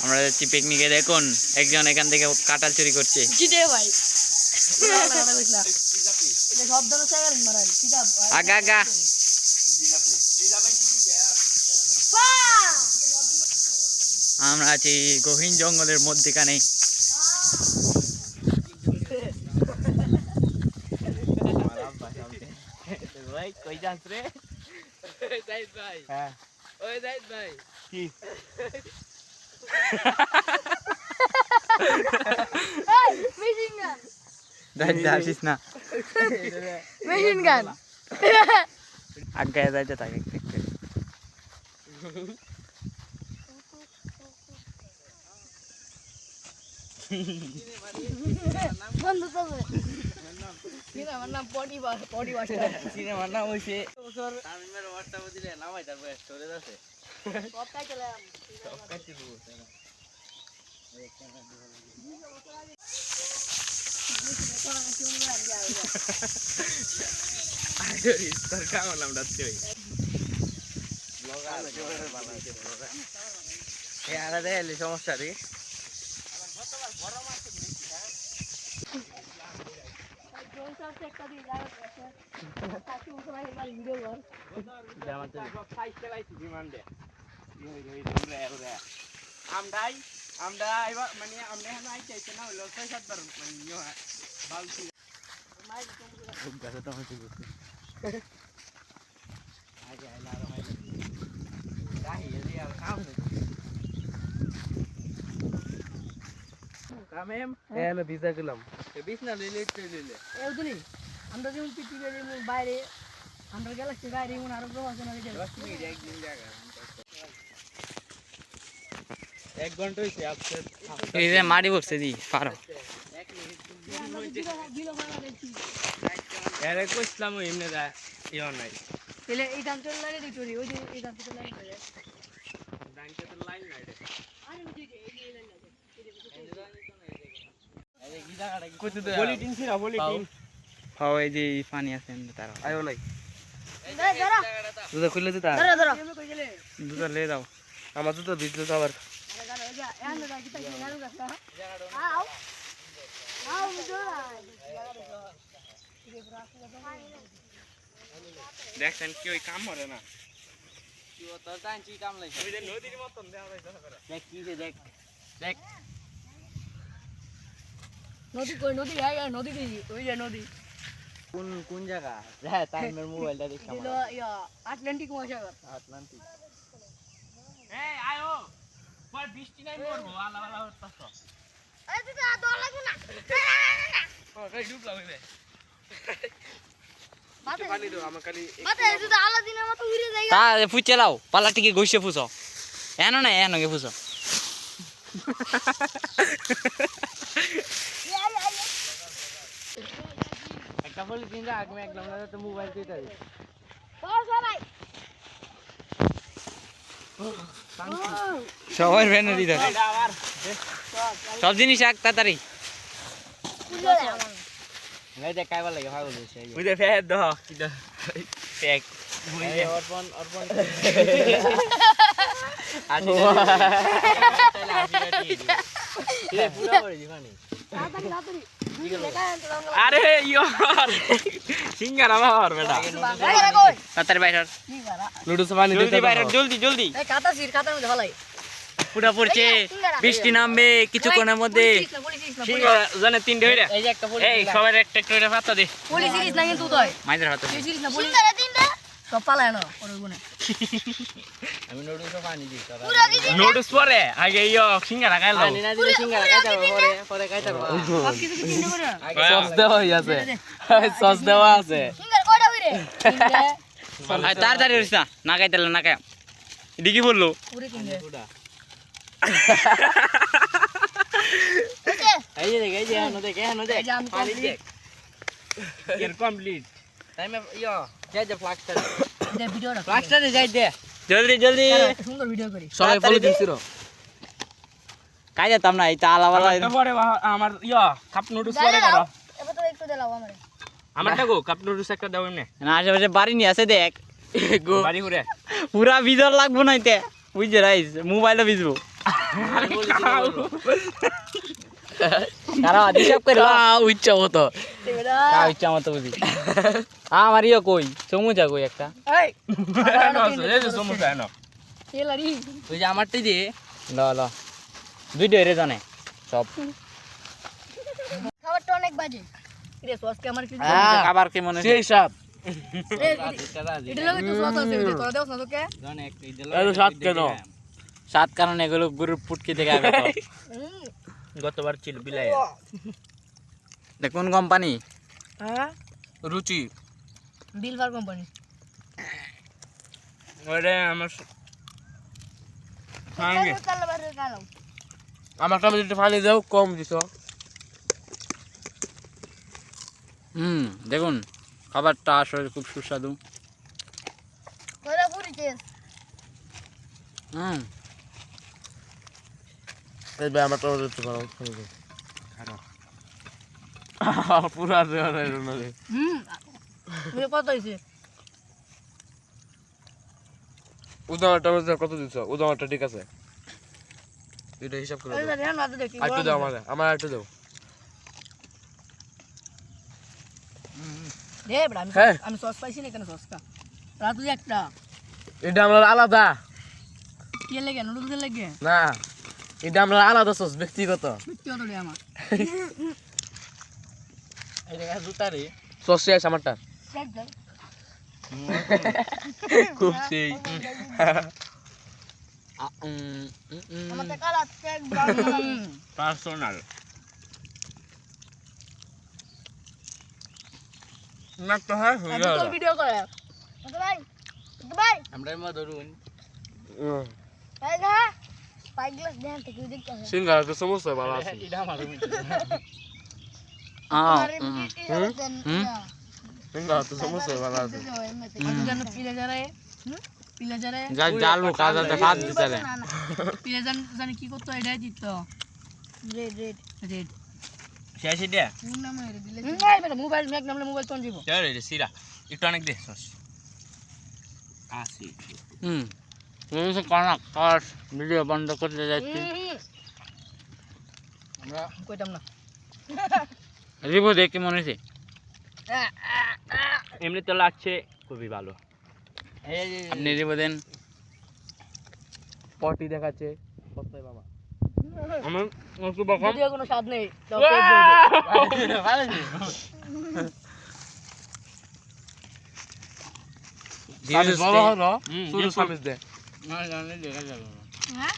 আমরা যাচ্ছি পিকনিকে। দেখুন একজন এখান থেকে কাঁঠাল চুরি করছে। আগা আগা আমরা আছি গহীন জঙ্গলের মধ্যেখানে। ভাই কই যাস রে? জাহিদ ভাই। হ্যাঁ ওই জাহিদ ভাই কি মেশিন গান যাচ্ছিস না? মেশিন গান আগে যাইতে থাকে দেখতে। বন্ধু তো আমার নাম পটি মাস্টার। সিনেমার নাম হইছে তামিমের হোয়াটসঅ্যাপ দিলে নামাই তার বয়স স্টোরেজ আছে। সবটাই চলে সমস্যা রে আমরা যেমন পৃথিবীর বাইরে আমরা গ্যালাক্সির বাইরে এমন আরো গ্রহ আছে না? এক ঘন্টা হয়েছে এই যে মারি বসছে দি পারো এরে কইছিলাম এমনি দা ইও নাই তাহলে এই দাম চলে লাগে ডিটোরি ওই যে এই দাম চলে লাগে ব্যাংকে তো লাইন নাই রে আরে ওই যে এই লাইন লাগে এই কি জায়গাটা কি কত দে পলিটিন ছিল পলিটিন হাও এই যে পানি আছে এমনি তার আয়ো নাই দুধ খুলে দিতা ধরো দুধ লে দাও আমার তো ভিজলো তো আবার দেখছেন কি ওই কাম করে না কি ও তো জানছি কাম লাইছে ওই যে নদীর মতন দেওয়া হইছে দেখ কি যে দেখ দেখ নদী কই নদী হ্যাঁ নদী দি ওই যে নদী কোন কোন জায়গা হ্যাঁ টাইমের মোবাইলটা দেখলাম দিল ইয়া আটলান্টিক মহাসাগর আটলান্টিক এই আয়ো পর বৃষ্টি নাই মরবো আলা আলা হতাছ এই তুই তো দল লাগু না ও কই ডুবলা হইবে পানি দাও আমার খালি মাথায় তুই তো আলাদিনের মতো উড়ে যাই তা ফুচে লাও পালা টিকে গইছে ফুছো এনো না এনো গে ফুছো একটা বলি দিন আগ মে একদম না তো মোবাইল দিতে হবে বল সবাই সবার ভ্যানে দিতে হবে সব জিনিস এক তাড়াতাড়ি নাই দেখ কাইবা লাগে ভালো হইছে ওই যে ফেদ দাও কি দাও ফেক ওই যে অর্পণ আসি এ পুরো করে দিবানি তাড়াতাড়ি আরে ইয়ার সিঙ্গারা বাবার বেটা তাড়াতাড়ি বাইরে লুডুস পানি দিতে বাইরে জলদি এই কাটা সির কাটার মধ্যে ভালাই পুরা পড়ছে বৃষ্টি নামবে কিছুক্ষণের মধ্যে সিঙ্গারা জানে তিনটে হইরা এই যে একটা বলি এই সবার একটা করে পাতা দে পুলিশ সিরিজ না কিন্তু তুই মাইদের হাতে সিরিজ না পুলিশ সিঙ্গারা তিনটা সব পালায় না ওর গুনে আমি নুডলস পানি দিই নুডলস পরে আগে ইয়ো সিঙ্গারা খাইলো পানি না দিলে সিঙ্গারা খাইতে পরে খাইতে পারবো সব কিছু কি তিনটা করে সস দেওয়া আছে সস দেওয়া আছে সিঙ্গারা কয়টা হইরে আর তাড়াতাড়ি হইছ না খাইতেলে না খায় এদিকে বললো পুরো কিনবে এই যে এনো দেখ পানি দেখ এর কমপ্লিট টাইম ইয়ো যাই দে ফ্লাক্সটা দে ভিডিওটা ফ্লাক্সটা যাই দে জলদি সুন্দর ভিডিও করি সবাই ফলো দিছিরো কাই যেতাম না এই তালাওয়ালা পরে আমার ইয়া কাপ নুডলস পরে করো এবার তো একটু দেলাও আমারে আমারটা গো কাপ নুডলস একটা দাও এমনে না আশেপাশে বাড়ি নি আছে দেখ গো বাড়ি ঘুরে পুরা ভিজর লাগবো না এতে বুঝছে রাইস মোবাইলও ভিজবো কারা হিসাব করে ইচ্ছা মতো ইচ্ছা মতো বুঝি আমার ইয়ে কই সমুচা কই একটা ওই যে আমারটাই দিয়ে ল ল দুইটা এরে জানে সব খাবারটা অনেক বাজে রে সসকে আমার কি খাবার কি মনে সেই সাপ এটা লাগে তো সস আছে তোরা দেওস না তোকে জানে একটা এত স্বাদ কেন? সাত কারণে এগুলো গরুর পুটকি থেকে আগে তো গতবার ছিল বিলাই কোন কোম্পানি হ্যাঁ রুচি বিলভার কোম্পানি ওরে আমার কালো বারে কালো আমার কাছে একটু পানি দাও কম দিছ দেখুন খাবারটা আসলে খুব সুস্বাদু তোরা পুরি টেস্ট এই বে আমার তো একটু করো পুরা দেওয়া যায় না কত হইছে উদাহরণটা কত দিছ উদাহরণটা ঠিক আছে এটা হিসাব করে এই জানি না দেখি একটু দাও আমার একটু দাও দে বড় হ্যাঁ। আমি সস পাইছি না কেন সসটা রাত তুই একটা এটা আমরা আলাদা কি লাগে নুডলস লাগে না এটা আমরা আলাদা সস ব্যক্তিগত মিষ্টি অত দে আমার জুতারে সস শেষ আমারটা খুব সেই আমারটা কালা চেক পার্সোনাল না তো হ্যাঁ তোর ভিডিও করে ভাই ভাই আমরা মা ধরুন এই না পাই গ্লাস দেন থেকে দেখতে হবে সিঙ্গারা তো সমস্যা ভালো আছে এটা আমার আরে সিঙ্গারা তো সমস্যা ভালো আছে জানো পিলে যারে পিলে যারে জাল মুখ কাজা হাত দিতালে পিলে জানি কি করতে এটাই দিত রেড রেড রেড শেষ এটা নাম রে দিলে নাই বেটা মোবাইল ম্যাক নামলে মোবাইল কোন দিব চল রে সিরা একটু অনেক দে সস আসি এই যে কানা কাট ভিডিও বন্ধ করতে যাচ্ছি আমরা কইতাম না রিভিউ দেখে মনে হচ্ছে এমনি তো লাগছে খুবই ভালো আপনি রিভিউ দেন পটি দেখাচ্ছে কতই বাবা আমার একটু বাবা ভিডিও কোনো স্বাদ নেই সামিস বড় হলো শুধু সামিস দে না জানি দেখা যাবে হ্যাঁ